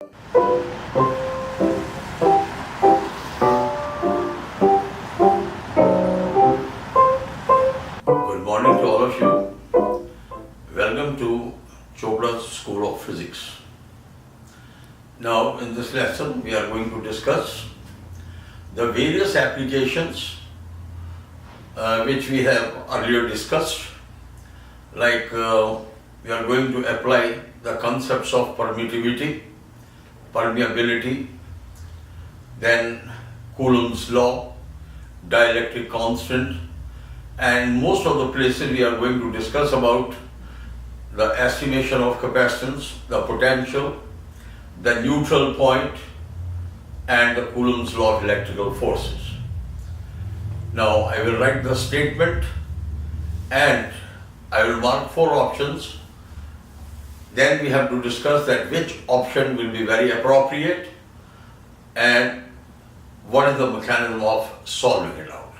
Good morning to all of you. Welcome to Chopra's School of Physics. Now, in this lesson, we are going to discuss the various applications which we have earlier discussed. Like we are going to apply the concepts of permittivity, permeability, then Coulomb's law, dielectric constant, and most of the places we are going to discuss about the estimation of capacitance, the potential, the neutral point, and the Coulomb's law of electrical forces. Now I will write the statement and I will mark 4 options. Then we have to discuss that which option will be very appropriate and what is the mechanism of solving it out.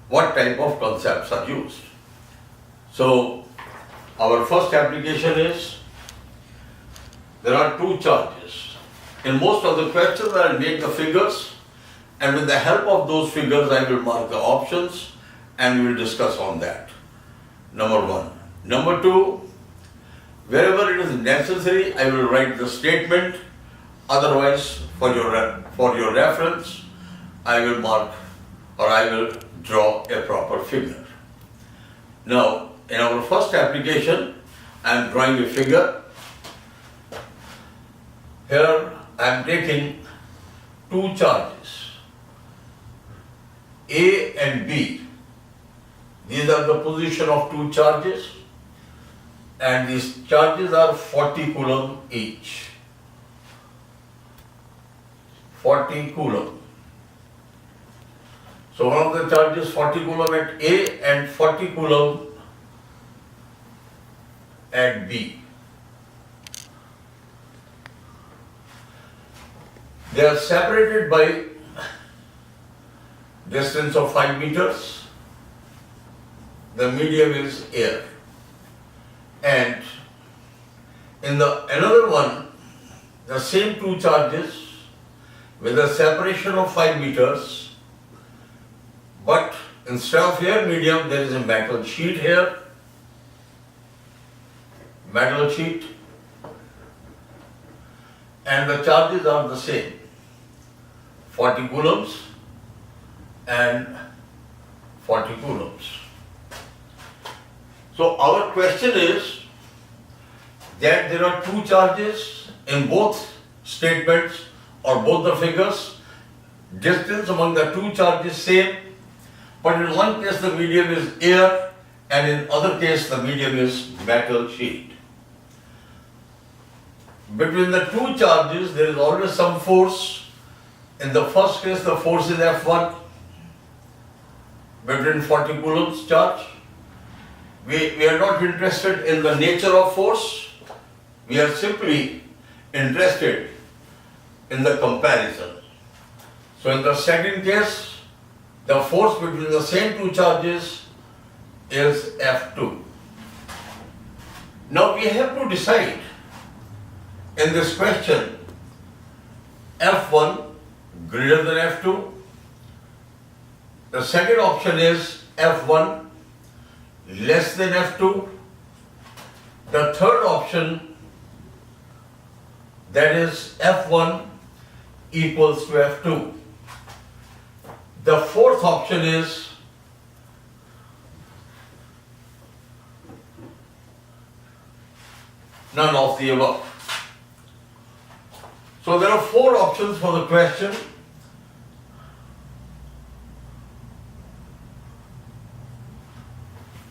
What type of concepts are used. So our first application is, there are 2 charges. In most of the questions I will make the figures, and with the help of those figures I will mark the options and we will discuss on that. Number 1. Number 2, wherever it is necessary I will write the statement, otherwise for your reference I will mark or I will draw a proper figure. Now in our first application I am drawing a figure. Here I am taking 2 charges, A and B. These are the position of 2 charges, and these charges are 40 Coulomb each. 40 Coulomb. So one of the charges 40 Coulomb at A and 40 Coulomb at B. They are separated by distance of 5 meters. The medium is air. And in the another one, the same 2 charges with a separation of 5 meters, but instead of air medium there is a metal sheet here. Metal sheet, and the charges are the same, 40 coulombs and 40 coulombs. So our question is that there are 2 charges in both statements or both the figures. Distance among the 2 charges same, but in one case the medium is air and in other case the medium is metal sheet. Between the 2 charges there is always some force. In the first case the force is F1 between 40 coulombs charge. We are not interested in the nature of force. We are simply interested in the comparison. So in the second case, the force between the same 2 charges is F2. Now we have to decide in this question, F1 greater than F2. The second option is F1 less than F2. The third option, that is F1 equals to F2. The fourth option is none of the above. So there are 4 options for the question.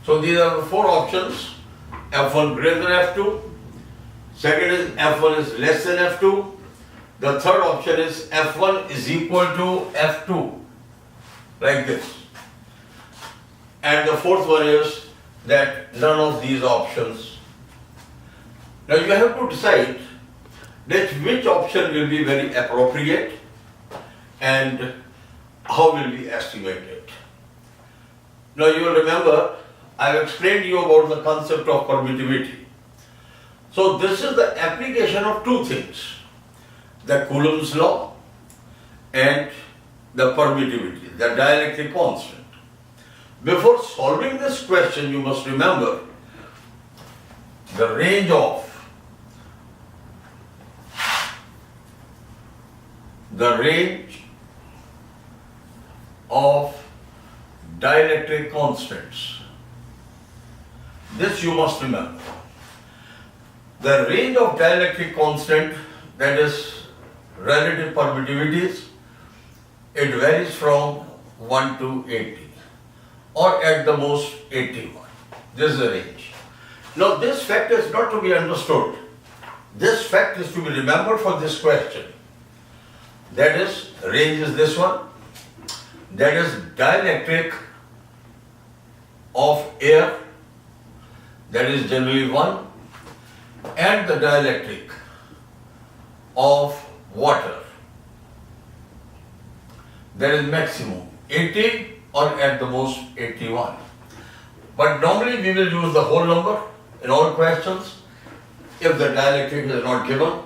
So these are the 4 options. F1 greater than F2. Second is F1 is less than F2. The third option is F1 is equal to F2. Like this. And the fourth one is that none of these options. Now you have to decide that which option will be very appropriate and how will we estimate it. Now you will remember I have explained to you about the concept of permittivity. So this is the application of 2 things. the Coulomb's law and the permittivity, the dielectric constant. Before solving this question, you must remember the range of dielectric constants. This you must remember. The range of dielectric constant, that is relative permittivities, it varies from 1 to 80 or at the most 81. This is the range. Now this fact is not to be understood. This fact is to be remembered for this question. That is, range is this one. That is dielectric of air, that is generally 1, and the dielectric of water, that is maximum 80 or at the most 81. But normally we will use the whole number in all questions if the dielectric is not given.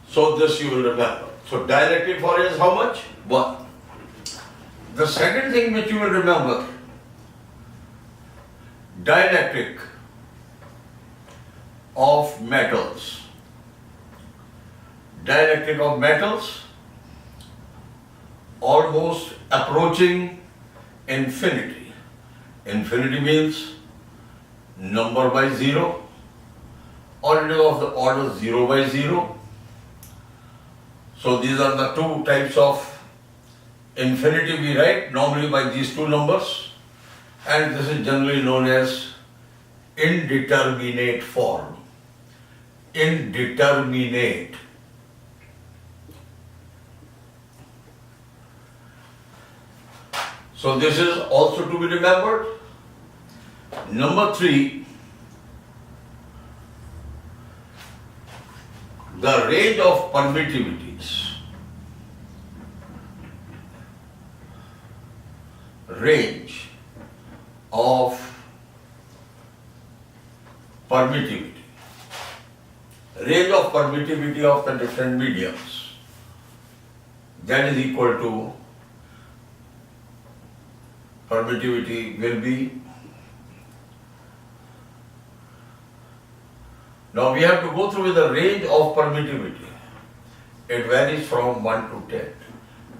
So this you will remember. So dielectric for it is how much? 1. The second thing which you will remember, dielectric of metals. Dielectric of metals almost approaching infinity. Infinity means number by 0, or it is of the order 0 by 0. So these are the two types of infinity we write normally by these two numbers, and this is generally known as indeterminate form. Indeterminate. So this is also to be remembered. Number 3, the range of permittivities. Range of permittivity. Range of permittivity of the different mediums, that is equal to permittivity will be. Now we have to go through the range of permittivity. It varies from 1 to 10.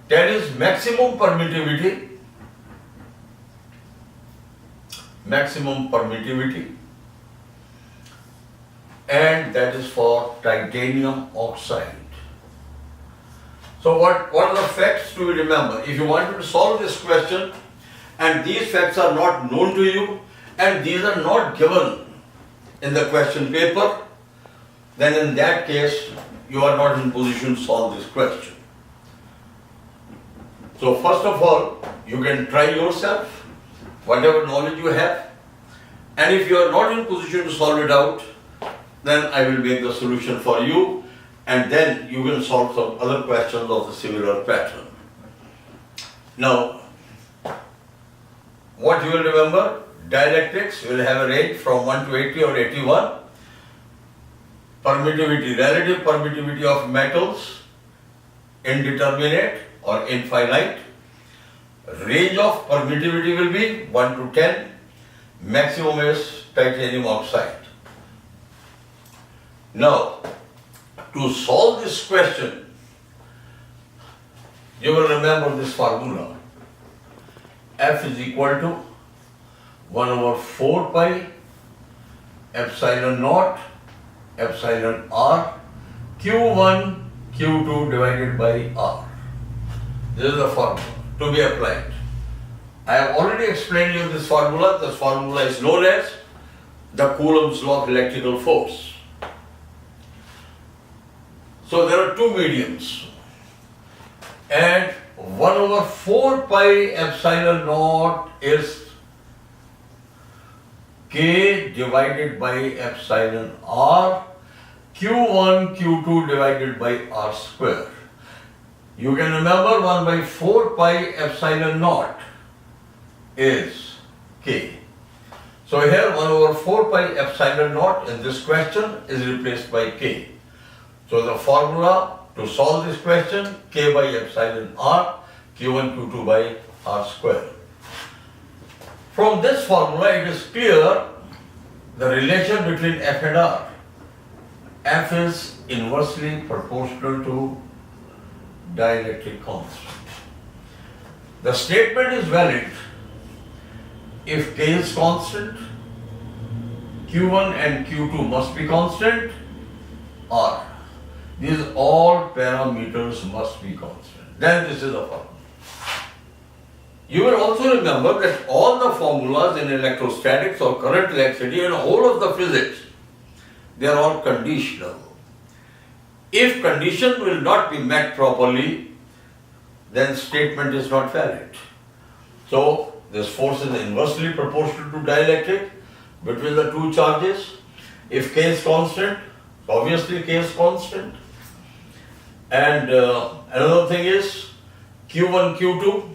10 is maximum permittivity. Maximum permittivity, and that is for titanium oxide. So what are the facts to be remember? If you want to solve this question and these facts are not known to you and these are not given in the question paper, then in that case you are not in position to solve this question. So first of all, you can try yourself, whatever knowledge you have, and if you are not in position to solve it out, then I will make the solution for you, and then you will solve some other questions of the similar pattern. Now, what you will remember, dielectrics will have a range from 1 to 80 or 81. Permittivity, relative permittivity of metals, indeterminate or infinite. Range of permittivity will be 1 to 10. Maximum is titanium oxide. Now, to solve this question, you will remember this formula. F is equal to 1 over 4 pi epsilon naught epsilon r Q1 Q2 divided by r. This is the formula to be applied. I have already explained you this formula. This formula is known as the Coulomb's law of electrical force. So there are two mediums, and 1 over 4 pi epsilon naught is K divided by epsilon r Q1 Q2 divided by r square. You can remember 1 by 4 pi epsilon naught is K. So here 1 over 4 pi epsilon naught in this question is replaced by K. So the formula To solve this question, K by epsilon R, Q1, Q2 by R square. From this formula, it is clear the relation between F and R. F is inversely proportional to dielectric constant. The statement is valid if K is constant, Q1 and Q2 must be constant, or these all parameters must be constant. Then this is the formula. You will also remember that all the formulas in electrostatics or current electricity and all of the physics, they are all conditional. If condition will not be met properly, then statement is not valid. So this force is inversely proportional to dielectric between the two charges. If K is constant, obviously K is constant. And another thing is Q1, Q2,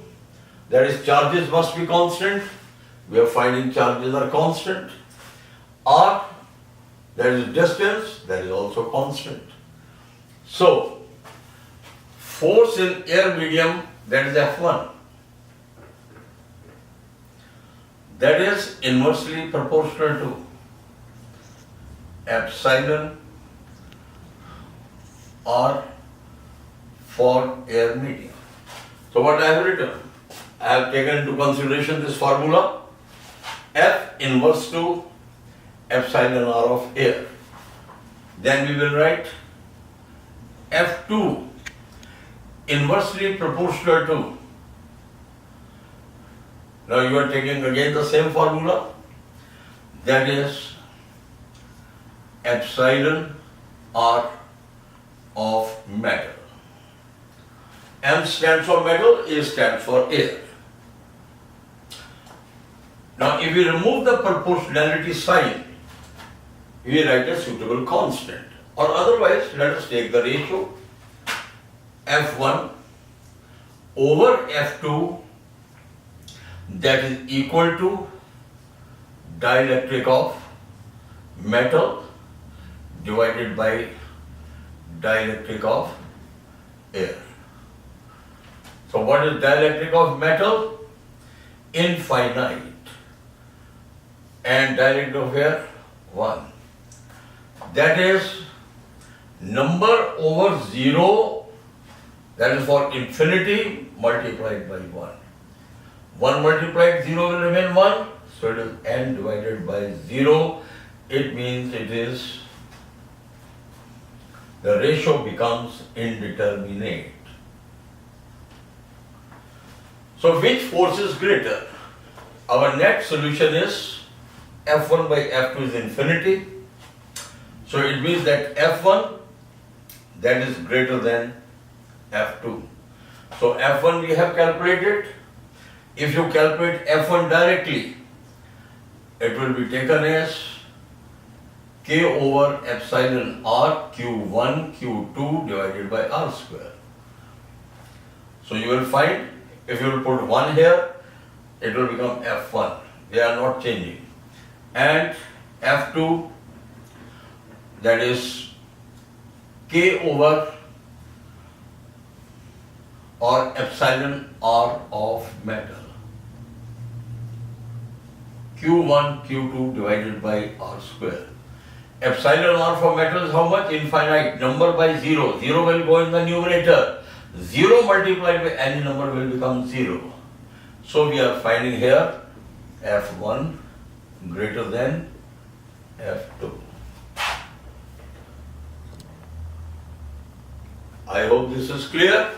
that is charges must be constant. We are finding charges are constant. R, that is distance, that is also constant. So, force in air medium, that is F1. That is inversely proportional to epsilon R for air medium. So what I have written? I have taken into consideration this formula, F inverse to epsilon R of air. Then we will write F2 inversely proportional to, now you are taking again the same formula, that is epsilon R of metal. M stands for metal, A stands for air. Now if we remove the proportionality sign, we write a suitable constant, or otherwise let us take the ratio F1 over F2, that is equal to dielectric of metal divided by dielectric of air. So what is dielectric of metal? Infinite. And dielectric of air? 1. That is number over 0, that is for infinity, multiplied by 1. 1 multiplied 0 will remain 1, so it is n divided by 0. It means it is, the ratio becomes indeterminate. So which force is greater? Our net solution is F1 by F2 is infinity. So it means that F1, that is greater than F2. So F1 we have calculated. If you calculate F1 directly, it will be taken as K over epsilon R Q1 Q2 divided by R square. So you will find, if you will put 1 here, it will become F1. They are not changing. And F2, that is K over or epsilon R of metal. Q1 Q2 divided by R square. Epsilon R for metal is how much? Infinite. Number by 0. 0 will go in the numerator. 0 multiplied by any number will become 0. So we are finding here F1 greater than F2. I hope this is clear.